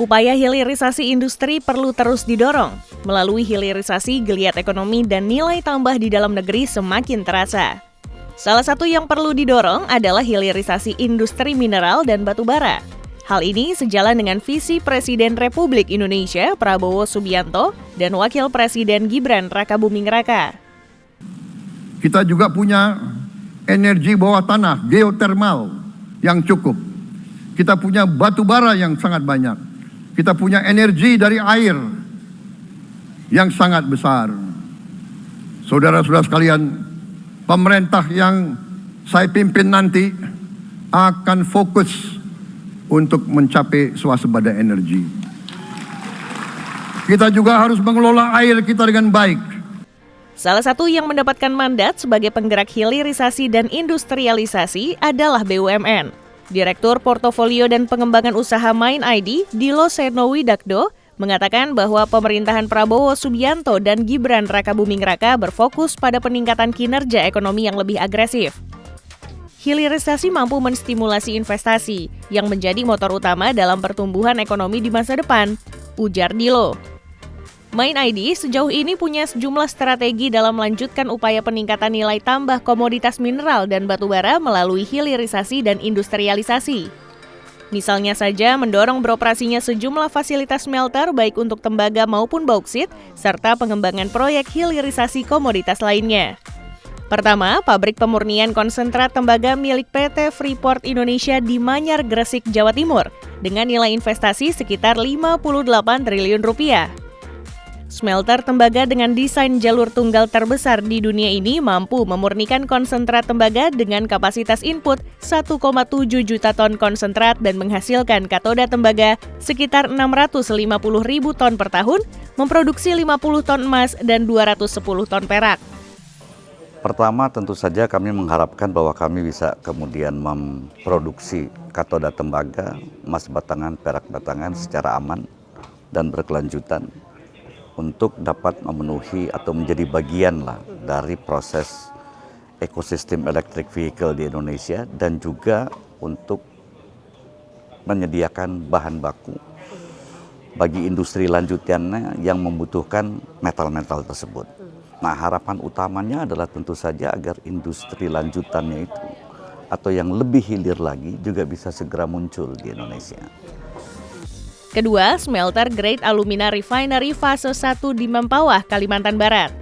Upaya hilirisasi industri perlu terus didorong. Melalui hilirisasi, geliat ekonomi dan nilai tambah di dalam negeri semakin terasa. Salah satu yang perlu didorong adalah hilirisasi industri mineral dan batu bara. Hal ini sejalan dengan visi Presiden Republik Indonesia Prabowo Subianto dan Wakil Presiden Gibran Rakabuming Raka. Kita juga punya energi bawah tanah, geotermal yang cukup. Kita punya batu bara yang sangat banyak. Kita punya energi dari air yang sangat besar. Saudara-saudara sekalian, pemerintah yang saya pimpin nanti akan fokus untuk mencapai swasembada energi. Kita juga harus mengelola air kita dengan baik. Salah satu yang mendapatkan mandat sebagai penggerak hilirisasi dan industrialisasi adalah BUMN. Direktur Portofolio dan Pengembangan Usaha Mind ID, Dilo Senowidakdo, mengatakan bahwa pemerintahan Prabowo Subianto dan Gibran Rakabuming Raka berfokus pada peningkatan kinerja ekonomi yang lebih agresif. Hilirisasi mampu menstimulasi investasi, yang menjadi motor utama dalam pertumbuhan ekonomi di masa depan, ujar Dilo. Mind ID sejauh ini punya sejumlah strategi dalam melanjutkan upaya peningkatan nilai tambah komoditas mineral dan batu bara melalui hilirisasi dan industrialisasi. Misalnya saja mendorong beroperasinya sejumlah fasilitas smelter baik untuk tembaga maupun bauksit, serta pengembangan proyek hilirisasi komoditas lainnya. Pertama, pabrik pemurnian konsentrat tembaga milik PT Freeport Indonesia di Manyar, Gresik, Jawa Timur, dengan nilai investasi sekitar 58 triliun rupiah. Smelter tembaga dengan desain jalur tunggal terbesar di dunia ini mampu memurnikan konsentrat tembaga dengan kapasitas input 1,7 juta ton konsentrat dan menghasilkan katoda tembaga sekitar 650 ribu ton per tahun, memproduksi 50 ton emas dan 210 ton perak. Pertama, tentu saja kami mengharapkan bahwa kami bisa kemudian memproduksi katoda tembaga, emas batangan, perak batangan secara aman dan berkelanjutan, untuk dapat memenuhi atau menjadi bagian dari proses ekosistem electric vehicle di Indonesia, dan juga untuk menyediakan bahan baku bagi industri lanjutannya yang membutuhkan metal-metal tersebut. Nah, harapan utamanya adalah tentu saja agar industri lanjutannya itu atau yang lebih hilir lagi juga bisa segera muncul di Indonesia. Kedua, smelter Grade Alumina Refinery fase 1 di Mempawah, Kalimantan Barat.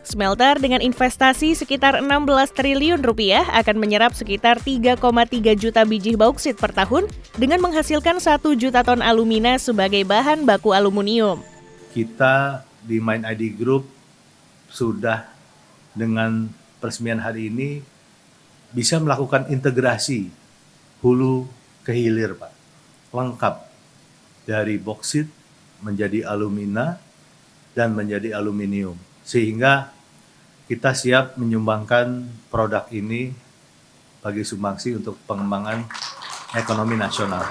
Smelter dengan investasi sekitar 16 triliun rupiah akan menyerap sekitar 3,3 juta biji bauksit per tahun dengan menghasilkan 1 juta ton alumina sebagai bahan baku aluminium. Kita di Mind ID Group sudah dengan peresmian hari ini bisa melakukan integrasi hulu ke hilir, Pak. Lengkap. Dari boksit menjadi alumina dan menjadi aluminium. Sehingga kita siap menyumbangkan produk ini bagi sumbangsi untuk pengembangan ekonomi nasional.